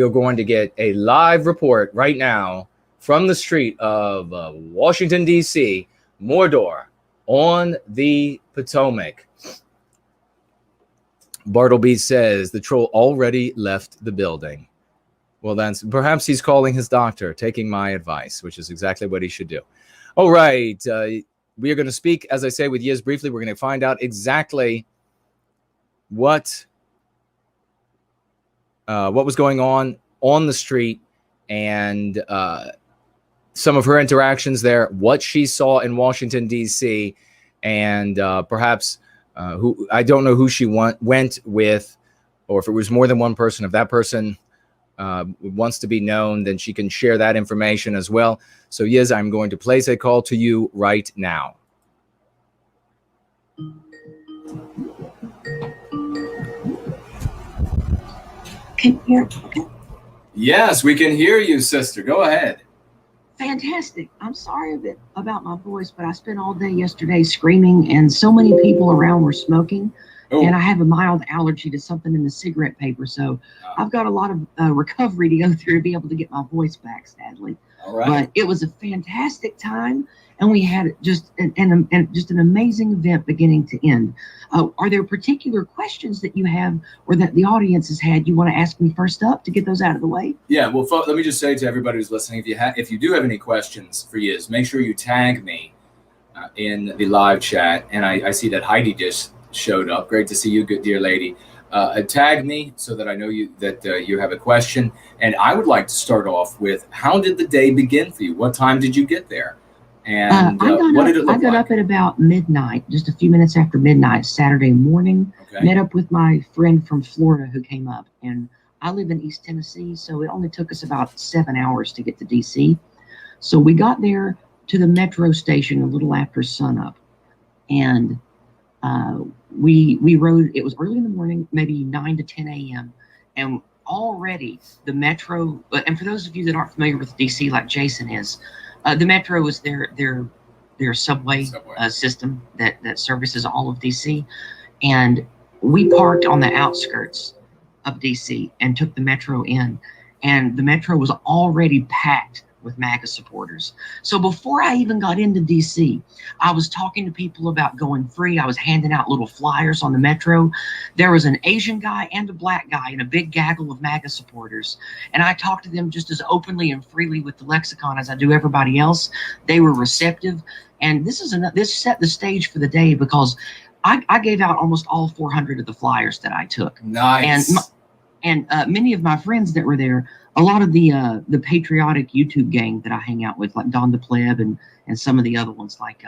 You're going to get a live report right now from the street of Washington, D.C., Mordor, on the Potomac. Bartleby says the troll already left the building. Well, then perhaps he's calling his doctor, taking my advice, which is exactly what he should do. All right. We are going to speak, as I say, with Yizz briefly. We're going to find out exactly what was going on the street and some of her interactions there, what she saw in Washington, D.C., and perhaps who I don't know who she went with, or if it was more than one person. If that person wants to be known, then she can share that information as well. So, Yizz, I'm going to place a call to you right now. Can you hear? Okay. Yes, we can hear you, sister. Go ahead. Fantastic. I'm sorry about my voice, but I spent all day yesterday screaming, and so many people around were smoking. Oh. And I have a mild allergy to something in the cigarette paper, so I've got a lot of recovery to go through to be able to get my voice back, sadly. All right. But it was a fantastic time, and we had just an amazing event beginning to end. Are there particular questions that you have or that the audience has had you want to ask me first up to get those out of the way? Yeah, well, let me just say to everybody who's listening, if you do have any questions for Yizz, make sure you tag me in the live chat. And I see that Heidi just showed up. Great to see you, good dear lady. Tag me so that I know you have a question. And I would like to start off with, how did the day begin for you? What time did you get there? And what did it look like? I got up at about midnight, just a few minutes after midnight, Saturday morning. Okay. Met up with my friend from Florida who came up. And I live in East Tennessee, so it only took us about 7 hours to get to D.C. So we got there to the metro station a little after sunup. And we rode, it was early in the morning, maybe 9 to 10 a.m. And already the metro, and for those of you that aren't familiar with DC like Jason is, the metro is their subway system that services all of DC. And we parked on the outskirts of DC and took the metro in. And the metro was already packed with MAGA supporters. So before I even got into DC, I was talking to people about going free. I was handing out little flyers on the metro. There was an Asian guy and a black guy and a big gaggle of MAGA supporters. And I talked to them just as openly and freely with the lexicon as I do everybody else. They were receptive. And this set the stage for the day because I gave out almost all 400 of the flyers that I took. Nice. And many of my friends that were there, a lot of the patriotic YouTube gang that I hang out with, like Don the Pleb and some of the other ones like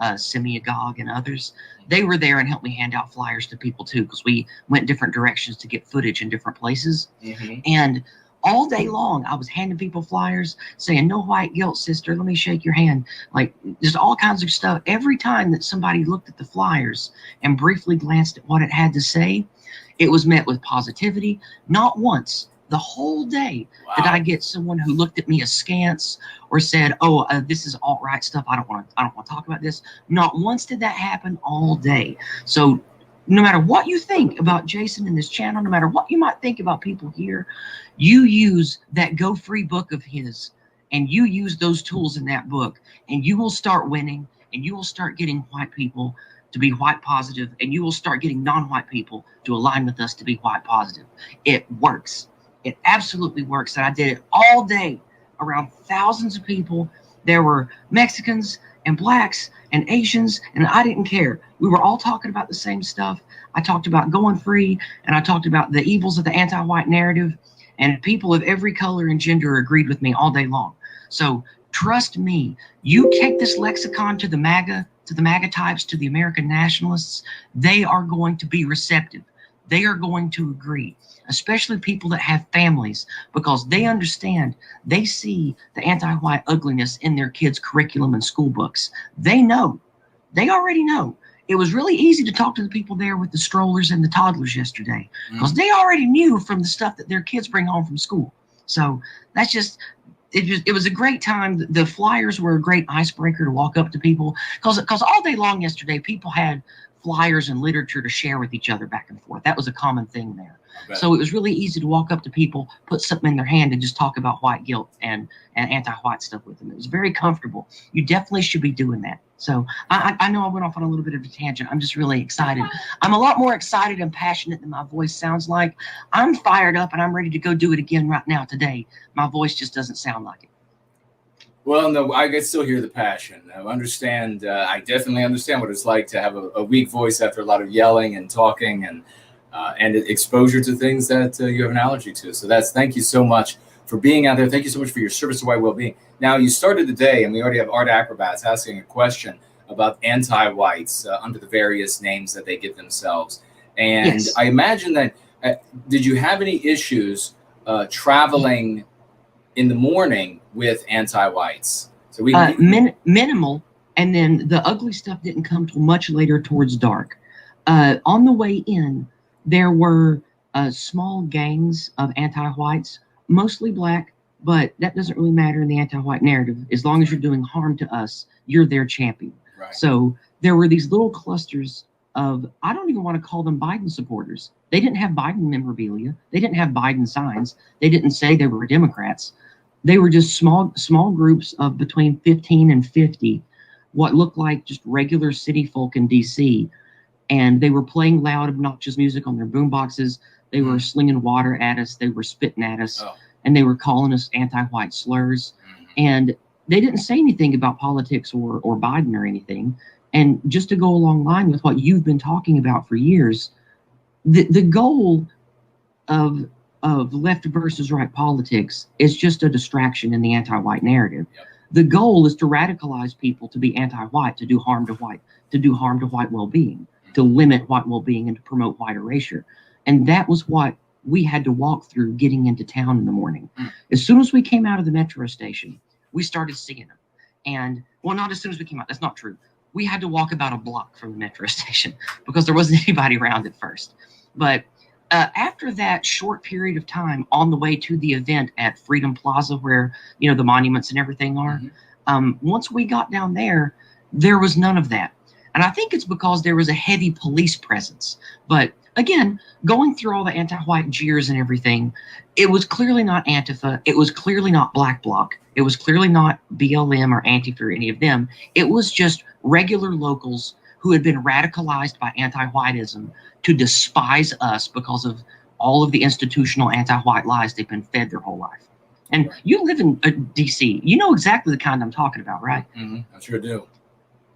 Semiagog and others, they were there and helped me hand out flyers to people too, because we went different directions to get footage in different places. Mm-hmm. And all day long, I was handing people flyers saying, "No white guilt, sister. Let me shake your hand." Like, just all kinds of stuff. Every time that somebody looked at the flyers and briefly glanced at what it had to say, it was met with positivity. Not once the whole day did I get someone who looked at me askance or said, "Oh, this is alt-right stuff. I don't want to talk about this." Not once did that happen all day. So no matter what you think about Jason and this channel, no matter what you might think about people here, you use that Go Free book of his, and you use those tools in that book, and you will start winning, and you will start getting white people to be white positive, and you will start getting non-white people to align with us to be white positive. It works. It absolutely works. And I did it all day around thousands of people. There were Mexicans and blacks and Asians, and I didn't care. We were all talking about the same stuff. I talked about going free, and I talked about the evils of the anti-white narrative, and people of every color and gender agreed with me all day long. So trust me, you take this lexicon to the MAGA types, to the American nationalists, they are going to be receptive. They are going to agree, especially people that have families, because they understand, they see the anti-white ugliness in their kids' curriculum and school books. They know, they already know. It was really easy to talk to the people there with the strollers and the toddlers yesterday, because they already knew from the stuff that their kids bring home from school. So that's just, it was a great time. The flyers were a great icebreaker to walk up to people, because all day long yesterday, people had flyers and literature to share with each other back and forth. That was a common thing there. So it was really easy to walk up to people, put something in their hand, and just talk about white guilt and anti-white stuff with them. It was very comfortable. You definitely should be doing that. So I know I went off on a little bit of a tangent. I'm just really excited. I'm a lot more excited and passionate than my voice sounds like. I'm fired up and I'm ready to go do it again right now today. My voice just doesn't sound like it. Well, no, I can still hear the passion. I definitely understand what it's like to have a weak voice after a lot of yelling and talking and exposure to things that you have an allergy to. So thank you so much for being out there. Thank you so much for your service to white well-being. Now, you started the day, and we already have Art Acrobats asking a question about anti-whites under the various names that they give themselves. And yes. I imagine that, did you have any issues traveling in the morning with anti-whites? So minimal, and then the ugly stuff didn't come till much later towards dark. On the way in, there were small gangs of anti-whites, mostly black, but that doesn't really matter in the anti-white narrative. As long as you're doing harm to us, you're their champion. Right. So there were these little clusters of, I don't even want to call them Biden supporters. They didn't have Biden memorabilia. They didn't have Biden signs. They didn't say they were Democrats. They were just small groups of between 15 and 50, what looked like just regular city folk in D.C., and they were playing loud, obnoxious music on their boom boxes. They were slinging water at us. They were spitting at us, and they were calling us anti-white slurs. And they didn't say anything about politics or Biden or anything. And just to go along line with what you've been talking about for years, the goal of left versus right politics is just a distraction in the anti-white narrative. Yep. The goal is to radicalize people to be anti-white, to do harm to white well-being, to limit white well-being, and to promote white erasure. And that was what we had to walk through getting into town in the morning. As soon as we came out of the metro station, we started seeing them. And, well, not as soon as we came out. That's not true. We had to walk about a block from the metro station because there wasn't anybody around at first. But after that short period of time on the way to the event at Freedom Plaza, where, you know, the monuments and everything are, once we got down there, there was none of that. And I think it's because there was a heavy police presence. But again, going through all the anti-white jeers and everything, it was clearly not Antifa. It was clearly not Black Bloc. It was clearly not BLM or Antifa or any of them. It was just regular locals who had been radicalized by anti-whiteism to despise us because of all of the institutional anti-white lies they've been fed their whole life. And you live in D.C. You know exactly the kind I'm talking about, right? I sure do.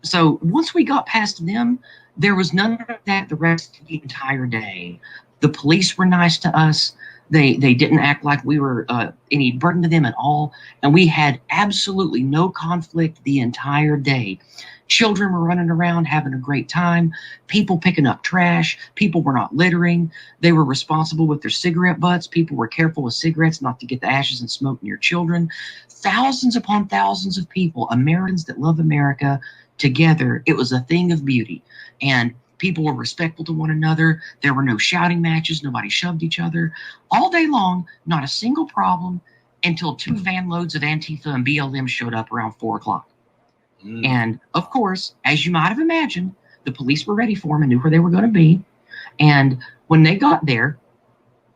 So once we got past them, there was none of that the rest of the entire day. The police were nice to us. They didn't act like we were any burden to them at all. And we had absolutely no conflict the entire day. Children were running around having a great time. People picking up trash. People were not littering. They were responsible with their cigarette butts. People were careful with cigarettes not to get the ashes and smoke near children. Thousands upon thousands of people, Americans that love America, together. It was a thing of beauty. And people were respectful to one another. There were no shouting matches. Nobody shoved each other. All day long, not a single problem until 2 van loads of Antifa and BLM showed up around 4 o'clock. And of course, as you might have imagined, the police were ready for them and knew where they were going to be. And when they got there,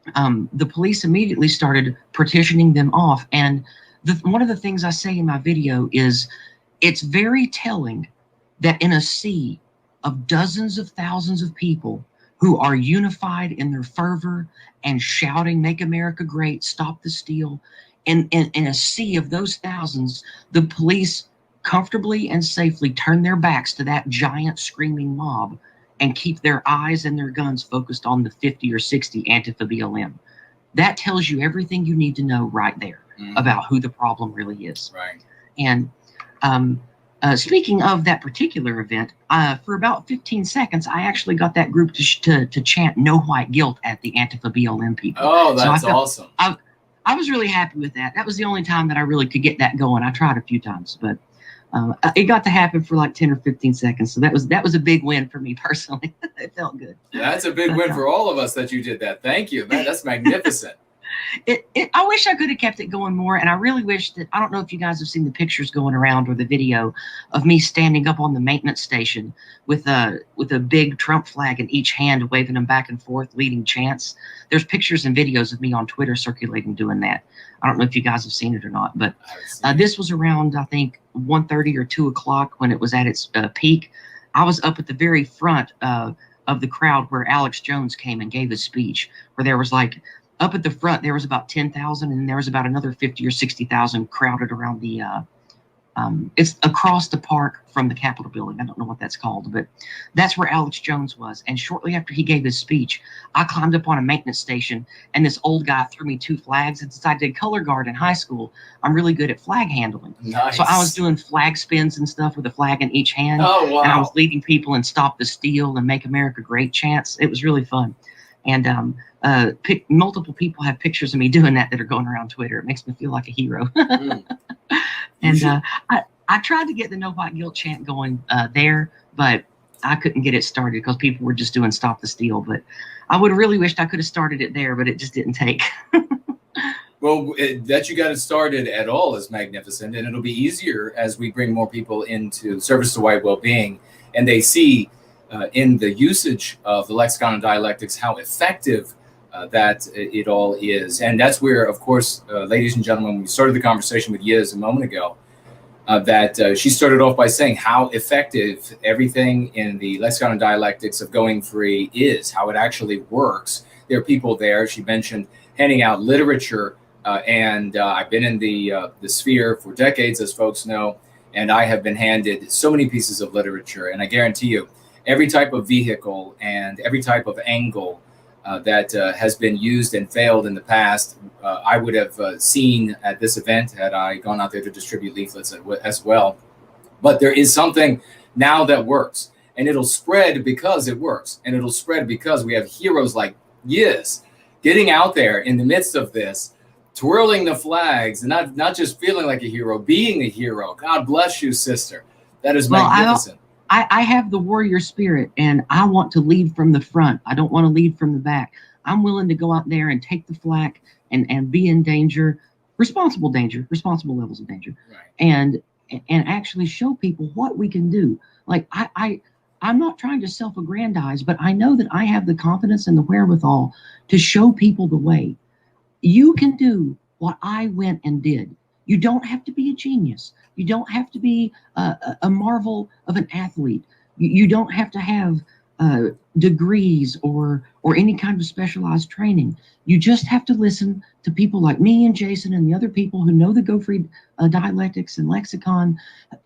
the police immediately started partitioning them off. And one of the things I say in my video is it's very telling that in a sea of dozens of thousands of people who are unified in their fervor and shouting, "Make America Great, Stop the Steal," in a sea of those thousands, the police comfortably and safely turn their backs to that giant screaming mob and keep their eyes and their guns focused on the 50 or 60 Antifa BLM. That tells you everything you need to know right there about who the problem really is. Right. And speaking of that particular event, for about 15 seconds, I actually got that group to chant "No White Guilt" at the Antifa BLM people. Oh, that's awesome. I was really happy with that. That was the only time that I really could get that going. I tried a few times, but it got to happen for like 10 or 15 seconds. So that was a big win for me personally. It felt good. That's a big win for all of us that you did that. Thank you, man. That's magnificent. I wish I could have kept it going more, and I really wish that, I don't know if you guys have seen the pictures going around or the video of me standing up on the maintenance station with a big Trump flag in each hand, waving them back and forth, leading chants. There's pictures and videos of me on Twitter circulating doing that. I don't know if you guys have seen it or not, but this was around, I think, 1:30 or 2 o'clock when it was at its peak. I was up at the very front of the crowd where Alex Jones came and gave his speech, where there was like, up at the front, there was about 10,000, and there was about another 50 or 60,000 crowded around the, it's across the park from the Capitol building. I don't know what that's called, but that's where Alex Jones was. And shortly after he gave his speech, I climbed up on a maintenance station, and this old guy threw me 2 flags. And since I did color guard in high school, I'm really good at flag handling. Nice. So I was doing flag spins and stuff with a flag in each hand. Oh, wow. And I was leading people in Stop the Steal and Make America Great chants. It was really fun. And multiple people have pictures of me doing that are going around Twitter. It makes me feel like a hero. And I tried to get the No White Guilt chant going there, but I couldn't get it started because people were just doing Stop the Steal. But I would have really wished I could have started it there, but it just didn't take. Well, that you got it started at all is magnificent, and it'll be easier as we bring more people into service to white well-being, and they see in the usage of the lexicon and dialectics how effective that it all is. And that's where, of course, ladies and gentlemen, we started the conversation with Yizz a moment ago, that she started off by saying how effective everything in the lexicon and dialectics of going free is, how it actually works. There are people there. She mentioned handing out literature, and I've been in the sphere for decades, as folks know, and I have been handed so many pieces of literature, and I guarantee you, every type of vehicle and every type of angle that has been used and failed in the past, I would have seen at this event had I gone out there to distribute leaflets as well. But there is something now that works, and it'll spread because it works, and it'll spread because we have heroes like Yizz getting out there in the midst of this, twirling the flags, and not just feeling like a hero, being a hero. God bless you, sister. That is magnificent. I have the warrior spirit, and I want to lead from the front. I don't want to lead from the back. I'm willing to go out there and take the flak and be in danger, responsible levels of danger, right, and actually show people what we can do. Like I'm not trying to self-aggrandize, but I know that I have the confidence and the wherewithal to show people the way. You can do what I went and did. You don't have to be a genius. You don't have to be a marvel of an athlete. You don't have to have degrees or any kind of specialized training. You just have to listen to people like me and Jason and the other people who know the Go Free dialectics and lexicon,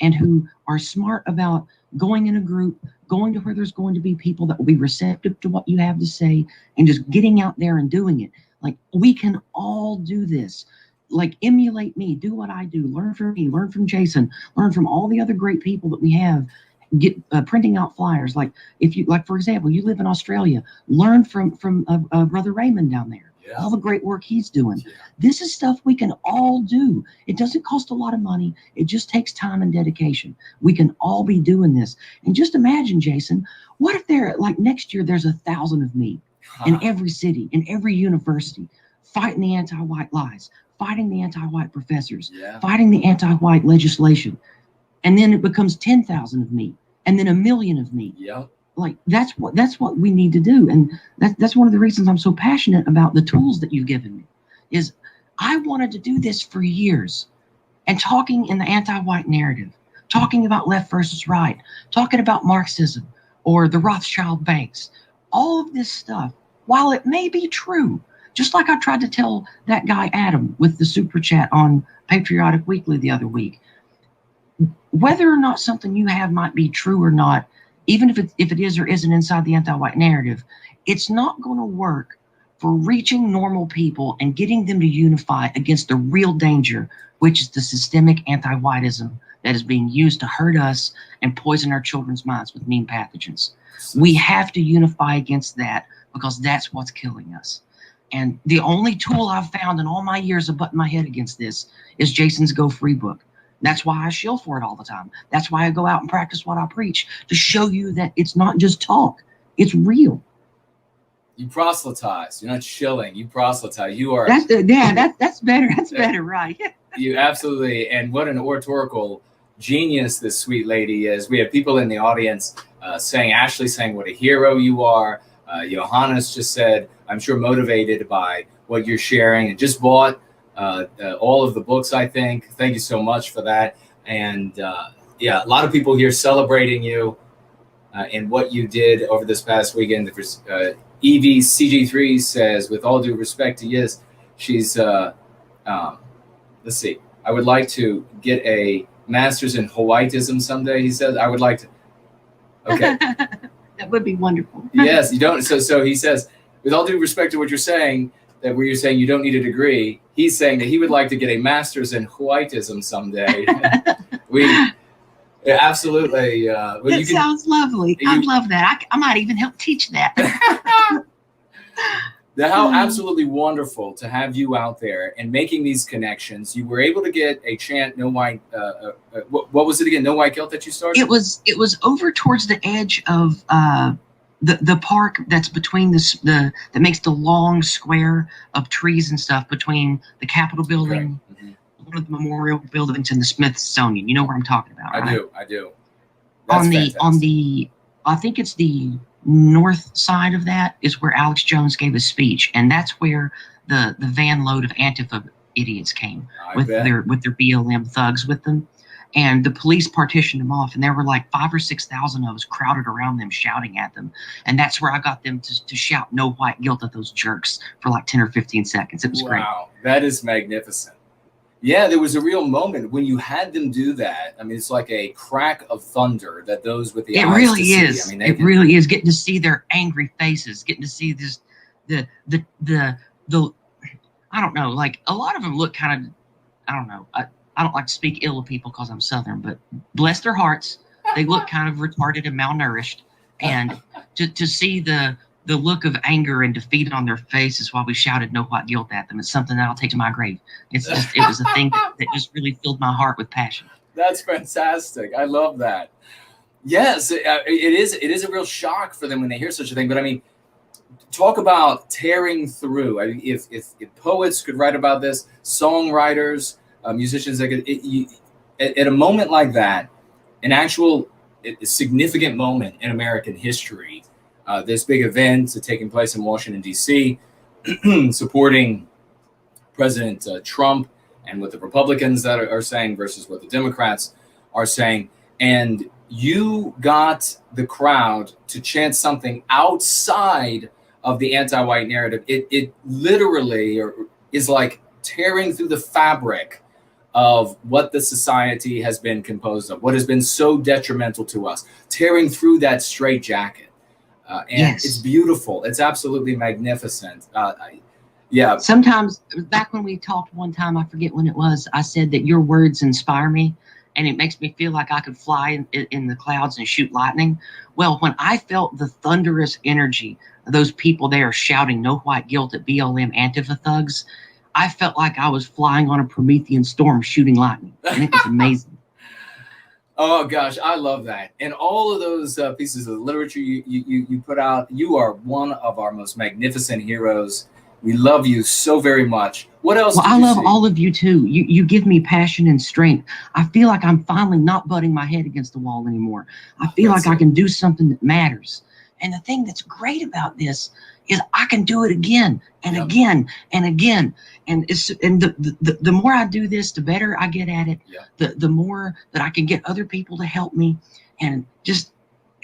and who are smart about going in a group, going to where there's going to be people that will be receptive to what you have to say, and just getting out there and doing it. Like, we can all do this. Like, emulate me, do what I do, learn from me, learn from Jason, learn from all the other great people that we have. Get printing out flyers. Like, if you, like, for example, you live in Australia, learn from Brother Raymond down there. Yeah. All the great work he's doing. Yeah. This is stuff we can all do. It doesn't cost a lot of money. It just takes time and dedication. We can all be doing this. And just imagine, Jason, what if there, like, next year there's 1,000 of me in every city, in every university, fighting the anti-white lies, fighting the anti-white professors, fighting the anti-white legislation. And then it becomes 10,000 of me, and then 1,000,000 of me. Yeah. Like, that's what we need to do. And that's one of the reasons I'm so passionate about the tools that you've given me. Is I wanted to do this for years, and talking in the anti-white narrative, talking about left versus right, talking about Marxism or the Rothschild banks, all of this stuff, while it may be true, just like I tried to tell that guy Adam with the super chat on Patriotic Weekly the other week, whether or not something you have might be true or not, even if it is or isn't inside the anti-white narrative, it's not going to work for reaching normal people and getting them to unify against the real danger, which is the systemic anti-whiteism that is being used to hurt us and poison our children's minds with mean pathogens. We have to unify against that, because that's what's killing us. And the only tool I've found in all my years of butting my head against this is Jason's Go Free book. That's why I shill for it all the time. That's why I go out and practice what I preach, to show you that it's not just talk, it's real. You proselytize. You're not shilling. You proselytize. You are. That's better. That's better, right? You absolutely. And what an oratorical genius this sweet lady is. We have people in the audience Ashley saying what a hero you are. Johannes just said, I'm sure motivated by what you're sharing, and just bought all of the books, I think. Thank you so much for that. And yeah, a lot of people here celebrating you and what you did over this past weekend. Evie CG3 says, with all due respect to Yizz, she's, let's see, I would like to get a master's in Hawaiitism someday, he says. I would like to. Okay. That would be wonderful. Yes, you don't. So he says, with all due respect to what you're saying, that where you're saying you don't need a degree, he's saying that he would like to get a master's in Hawaiitism someday. Yeah, absolutely. That sounds lovely. I love that. I might even help teach that. How absolutely wonderful to have you out there and making these connections. You were able to get a chant, no white. What was it again? No white guilt that you started. It was over towards the edge of the park that's between that makes the long square of trees and stuff between the Capitol building. Okay. Mm-hmm. One of the memorial buildings in the Smithsonian. You know where I'm talking about, right? I do. That's fantastic. I think it's the north side of that is where Alex Jones gave a speech, and that's where the van load of Antifa idiots came with their BLM thugs with them, and the police partitioned them off, and there were like 5,000 or 6,000 of us crowded around them shouting at them, and that's where I got them to shout "No white guilt" at those jerks for like 10 or 15 seconds. It was great. Wow, that is magnificent. Yeah, there was a real moment when you had them do that. I mean, it's like a crack of thunder that those with the eyes really to is. See. I mean, it really is getting to see their angry faces, getting to see this, the I don't know, like a lot of them look kind of, I don't know. I don't like to speak ill of people because I'm Southern, but bless their hearts, they look kind of retarded and malnourished. And to see the look of anger and defeat on their faces while we shouted "No white guilt" at them, it's something that I'll take to my grave. It was a thing that just really filled my heart with passion. That's fantastic. I love that. Yes, it is a real shock for them when they hear such a thing. But I mean, talk about tearing through. I mean, if poets could write about this, songwriters, musicians, that could, at a moment like that, an actual significant moment in American history. This big event taking place in Washington, D.C., supporting President Trump and what the Republicans that are saying versus what the Democrats are saying. And you got the crowd to chant something outside of the anti-white narrative. It literally is like tearing through the fabric of what the society has been composed of, what has been so detrimental to us, tearing through that straitjacket. And yes. It's beautiful. It's absolutely magnificent. Yeah. Sometimes, back when we talked one time, I forget when it was, I said that your words inspire me, and it makes me feel like I could fly in the clouds and shoot lightning. Well, when I felt the thunderous energy of those people there shouting "No white guilt" at BLM Antifa thugs, I felt like I was flying on a Promethean storm shooting lightning. And it was amazing. Oh gosh, I love that. And all of those pieces of literature you put out, you are one of our most magnificent heroes. We love you so very much. What else? Well, I love all of you too. You give me passion and strength. I feel like I'm finally not butting my head against the wall anymore. I feel like I can do something that matters. And the thing that's great about this is I can do it again and again and again. And the more I do this, the better I get at it. Yeah. The more that I can get other people to help me, and just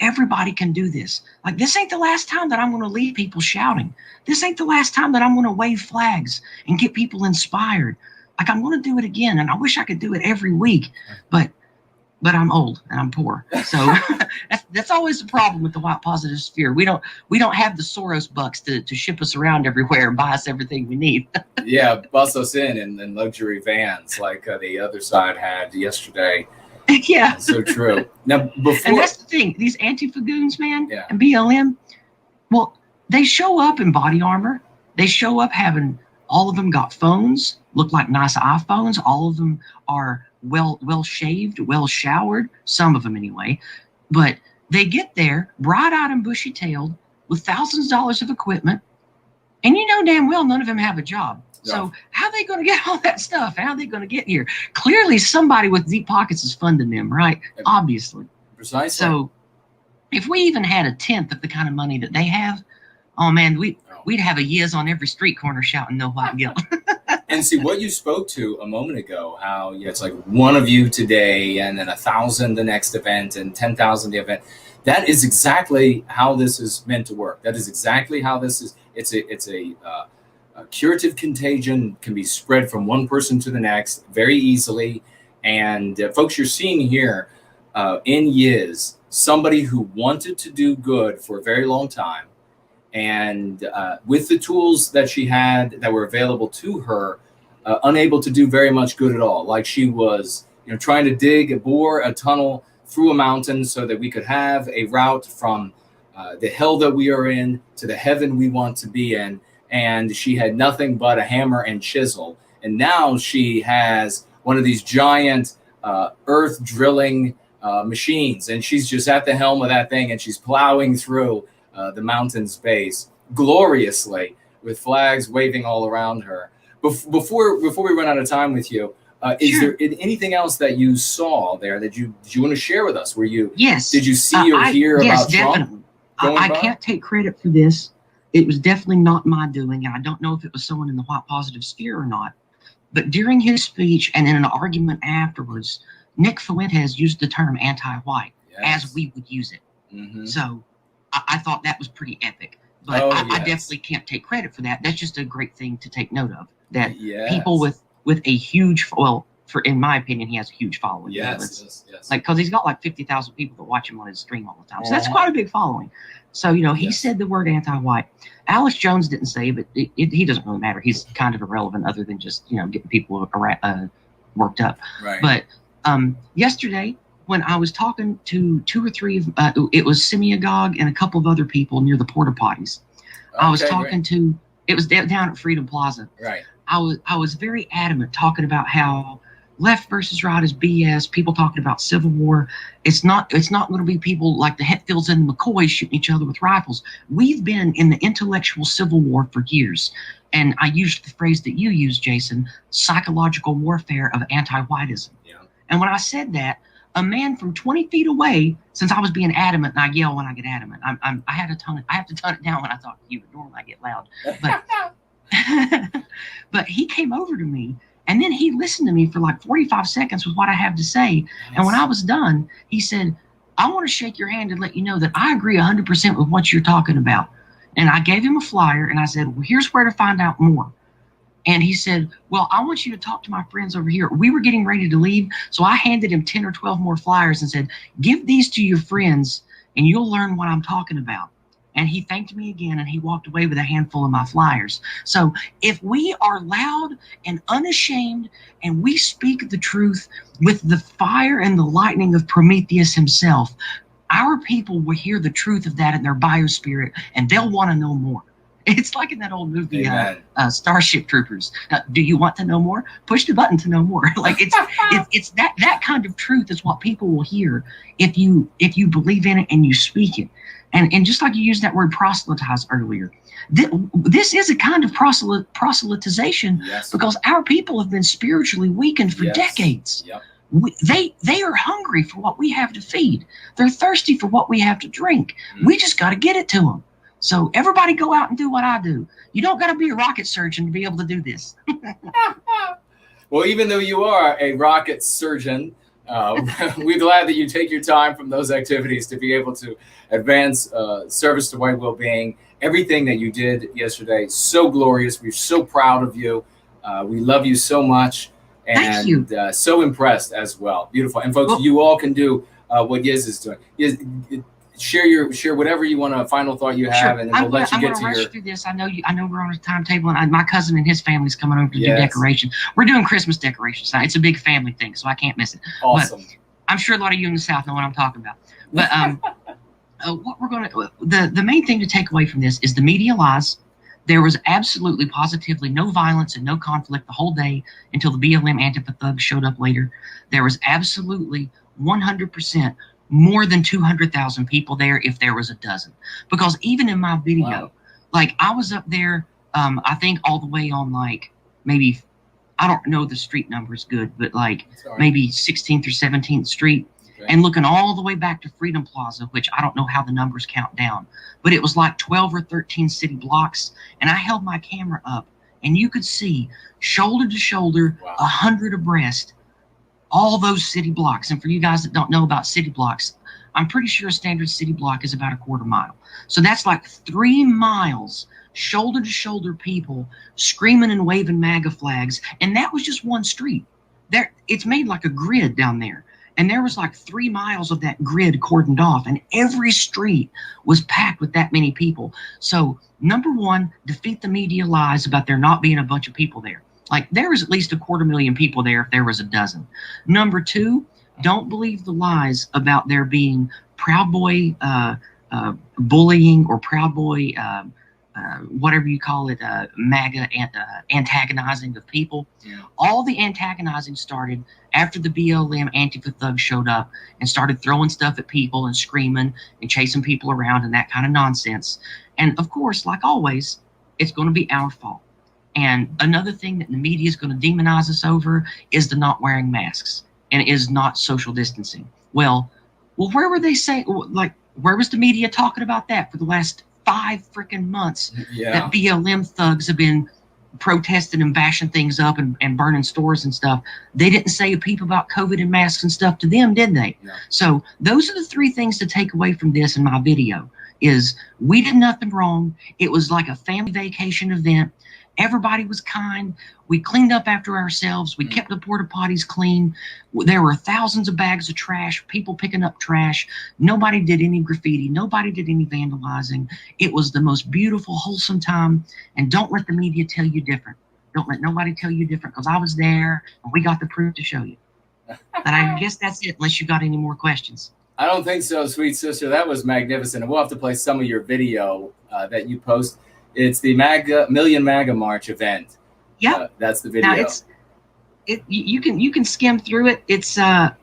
everybody can do this. Like, this ain't the last time that I'm going to leave people shouting. This ain't the last time that I'm going to wave flags and get people inspired. Like, I'm going to do it again, and I wish I could do it every week, but I'm old and I'm poor. So that's always the problem with the white positive sphere. We don't have the Soros bucks to ship us around everywhere and buy us everything we need. Yeah, bus us in luxury vans like the other side had yesterday. Yeah. So true. Now, and that's the thing. These Antifa goons, man, and BLM, well, they show up in body armor. They show up having, all of them got phones, look like nice iPhones. All of them are well shaved, well showered, some of them anyway. But they get there bright-eyed and bushy-tailed with thousands of dollars of equipment, and you know damn well none of them have a job. So how are they going to get all that stuff? How are they going to get here? Clearly, somebody with deep pockets is funding them, right? Obviously. Precisely. So if we even had a tenth of the kind of money that they have, oh man, we'd have a Yizz on every street corner shouting "No white guilt." And see what you spoke to a moment ago, how it's like one of you today, and then 1,000 the next event, and 10,000 the event. That is exactly how this is meant to work. That is exactly how this is. It's a curative contagion, can be spread from one person to the next very easily. And folks, you're seeing here in Yizz somebody who wanted to do good for a very long time, and with the tools that she had that were available to her, unable to do very much good at all. Like she was, trying to bore a tunnel through a mountain so that we could have a route from the hell that we are in to the heaven we want to be in. And she had nothing but a hammer and chisel. And now she has one of these giant earth drilling machines, and she's just at the helm of that thing, and she's plowing through the mountain's base gloriously with flags waving all around her. Before we run out of time with you, is there anything else that you saw there that you want to share with us? Yes. Did you see or hear about definitely. Trump? I can't take credit for this. It was definitely not my doing, and I don't know if it was someone in the white positive sphere or not. But during his speech and in an argument afterwards, Nick Fuentes used the term anti-white as we would use it. Mm-hmm. So I thought that was pretty epic. But I definitely can't take credit for that. That's just a great thing to take note of. That people with a huge, in my opinion, he has a huge following. Yes. Like, because he's got like 50,000 people that watch him on his stream all the time. So that's quite a big following. So, he said the word anti-white. Alex Jones didn't say it, but he doesn't really matter. He's kind of irrelevant other than just, getting people worked up. Right. But yesterday, when I was talking to 2 or 3 of, it was Semiagog and a couple of other people near the porta potties. I was talking to, it was down at Freedom Plaza. Right. I was very adamant talking about how left versus right is BS. People talking about Civil War. It's not going to be people like the Hetfields and the McCoys shooting each other with rifles. We've been in the intellectual Civil War for years. And I used the phrase that you used, Jason, psychological warfare of anti-whiteism. Yeah. And when I said that, a man from 20 feet away, since I was being adamant, and I yell when I get adamant. I have to tone it down when I talk to you, but normally I get loud. But but he came over to me, and then he listened to me for like 45 seconds with what I have to say. Nice. And when I was done, he said, I want to shake your hand and let you know that I agree 100% with what you're talking about. And I gave him a flyer, and I said, well, here's where to find out more. And he said, well, I want you to talk to my friends over here. We were getting ready to leave, so I handed him 10 or 12 more flyers and said, give these to your friends, and you'll learn what I'm talking about. And he thanked me again, and he walked away with a handful of my flyers. So if we are loud and unashamed, and we speak the truth with the fire and the lightning of Prometheus himself, our people will hear the truth of that in their biospirit, and they'll want to know more. It's like in that old movie, Starship Troopers. Do you want to know more? Push the button to know more. Like it's that kind of truth is what people will hear if you believe in it and you speak it. And just like you used that word proselytize earlier, this is a kind of proselytization because our people have been spiritually weakened for decades. Yep. They are hungry for what we have to feed. They're thirsty for what we have to drink. We just got to get it to them. So everybody go out and do what I do. You don't got to be a rocket surgeon to be able to do this. Well, even though you are a rocket surgeon, we're glad that you take your time from those activities to be able to advance service to white well-being. Everything that you did yesterday, so glorious. We're so proud of you. We love you so much. And thank you. So impressed as well. Beautiful. And folks, you all can do what Yizz is doing. Share whatever you want, a final thought you have, and then we'll let you get to your. I'm going to rush through this. I know we're on a timetable, and my cousin and his family's coming over to do decoration. We're doing Christmas decorations. It's a big family thing, so I can't miss it. Awesome. But I'm sure a lot of you in the South know what I'm talking about. But what we're going to the main thing to take away from this is the media lies. There was absolutely, positively no violence and no conflict the whole day until the BLM Antifa thugs showed up later. There was absolutely 100% more than 200,000 people there if there was a dozen. Because even in my video, Wow. like I was up there, I think all the way on like maybe, I don't know the street numbers good, but like maybe 16th or 17th Street, and looking all the way back to Freedom Plaza, which I don't know how the numbers count down, but it was like 12 or 13 city blocks. And I held my camera up and you could see shoulder to shoulder, 100 abreast, all those city blocks. And for you guys that don't know about city blocks, I'm pretty sure a standard city block is about a quarter mile. So that's like 3 miles, shoulder to shoulder people screaming and waving MAGA flags. And that was just one street. There, it's made like a grid down there. And there was like 3 miles of that grid cordoned off, and every street was packed with that many people. So number one, defeat the media lies about there not being a bunch of people there. Like there was at least 250,000 people there if there was a dozen. Number two, don't believe the lies about there being Proud Boy bullying or Proud Boy whatever you call it, MAGA antagonizing of people. All the antagonizing started after the BLM Antifa thugs showed up and started throwing stuff at people and screaming and chasing people around and that kind of nonsense. And of course, like always, it's going to be our fault. And another thing that the media is going to demonize us over is the not wearing masks and is not social distancing. Well, where were they saying, like, where was the media talking about that for the last 5 freaking months that BLM thugs have been protesting and bashing things up and burning stores and stuff? They didn't say a peep about COVID and masks and stuff to them, did they? No. So those are the 3 things to take away from this in my video is we did nothing wrong. It was like a family vacation event. Everybody was kind. We cleaned up after ourselves. We kept the porta potties clean. There were thousands of bags of trash, people picking up trash. Nobody did any graffiti. Nobody did any vandalizing. It was the most beautiful, wholesome time. And don't let the media tell you different. Don't let nobody tell you different, because I was there and we got the proof to show you. But I guess that's it, unless you got any more questions. I don't think so, sweet sister. That was magnificent. And we'll have to play some of your video that you post. It's the Million MAGA March event. Yeah, that's the video. Now you can skim through it. It's I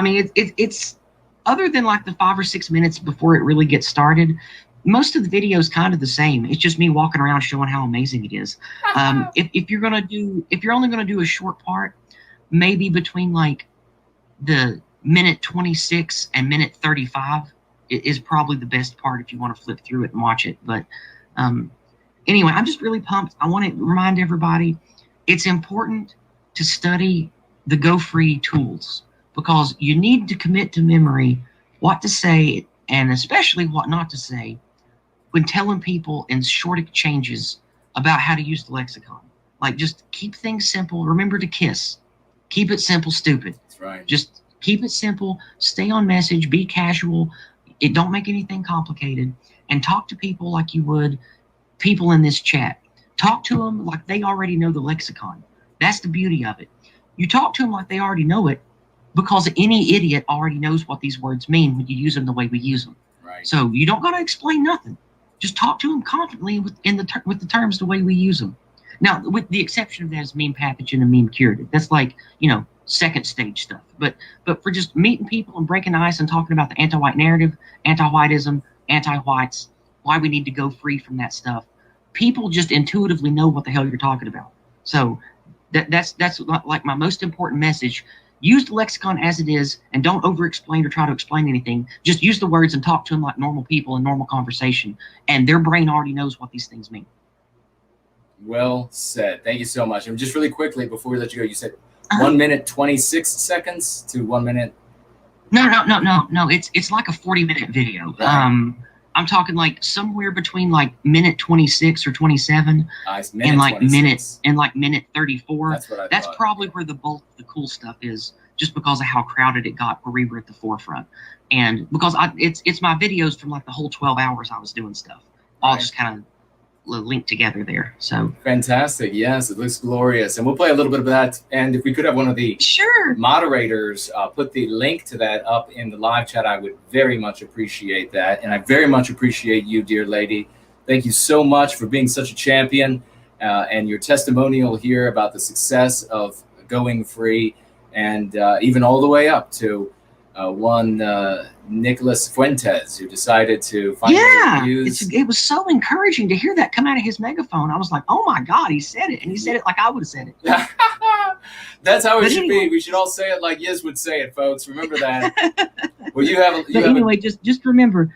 mean it's other than like the 5 or 6 minutes before it really gets started, most of the video is kind of the same. It's just me walking around showing how amazing it is. If you're only gonna do a short part, maybe between like the minute 26 and minute 35 is probably the best part if you want to flip through it and watch it. But anyway, I'm just really pumped. I want to remind everybody it's important to study the Go Free tools, because you need to commit to memory what to say and especially what not to say when telling people in short exchanges about how to use the lexicon. Like, just keep things simple. Remember to kiss. Keep it simple, stupid. That's right. Just keep it simple. Stay on message. Be casual. Don't make anything complicated. And talk to people like you would people in this chat. Talk to them like they already know the lexicon. That's the beauty of it. You talk to them like they already know it, because any idiot already knows what these words mean when you use them the way we use them. Right. So you don't got to explain nothing. Just talk to them confidently with the terms the way we use them. Now, with the exception of that is meme pathogen and meme curative. That's like, second stage stuff. But for just meeting people and breaking the ice and talking about the anti-white narrative, anti-whiteism, anti-whites, why we need to go free from that stuff, people just intuitively know what the hell you're talking about. So that's like my most important message. Use the lexicon as it is, and don't over-explain or try to explain anything. Just use the words and talk to them like normal people in normal conversation, and their brain already knows what these things mean. Well said. Thank you so much. And just really quickly before we let you go, you said 1 minute 26 seconds to 1 minute. No. It's like a 40-minute video. Right. I'm talking like somewhere between like minute 26 or 27 and like minute 34. That's probably where the bulk of the cool stuff is, just because of how crowded it got where we were at the forefront, and because it's my videos from like the whole 12 hours I was doing stuff, all just kind of linked together there. So fantastic. Yes, it looks glorious. And we'll play a little bit of that. And if we could have one of the moderators put the link to that up in the live chat, I would very much appreciate that. And I very much appreciate you, dear lady. Thank you so much for being such a champion and your testimonial here about the success of going free, and even all the way up to one Nicholas Fuentes, who decided to finally use. It was so encouraging to hear that come out of his megaphone. I was like, oh my God, he said it. And he said it like I would have said it. That's how it should be. We should all say it like Yizz would say it, folks. Remember that. Well, just remember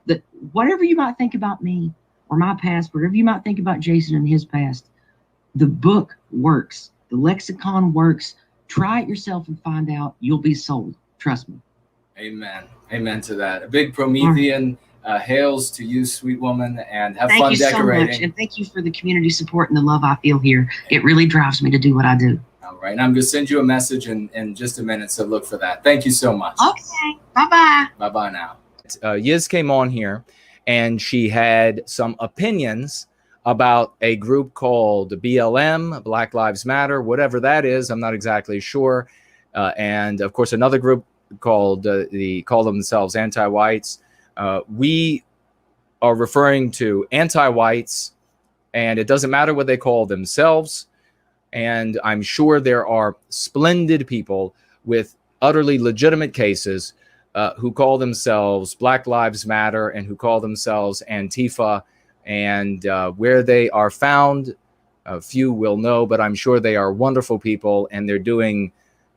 that whatever you might think about me or my past, whatever you might think about Jason and his past, the book works. The lexicon works. Try it yourself and find out. You'll be sold. Trust me. Amen. Amen to that. A big Promethean hails to you, sweet woman, and have fun decorating. Thank you so much, and thank you for the community support and the love I feel here. It really drives me to do what I do. All right. And I'm going to send you a message in just a minute, so look for that. Thank you so much. Okay. Bye-bye. Bye-bye now. Yizz came on here, and she had some opinions about a group called BLM, Black Lives Matter, whatever that is. I'm not exactly sure. And, of course, another group called call themselves anti-whites. We are referring to anti-whites, and it doesn't matter what they call themselves. And I'm sure there are splendid people with utterly legitimate cases who call themselves Black Lives Matter and who call themselves Antifa. And where they are found, few will know, but I'm sure they are wonderful people, and they're doing,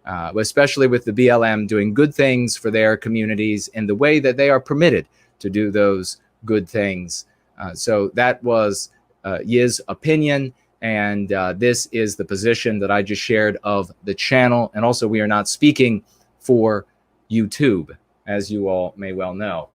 especially with the BLM, doing good things for their communities in the way that they are permitted to do those good things. So that was Yizz's opinion, and this is the position that I just shared of the channel. And also, we are not speaking for YouTube, as you all may well know.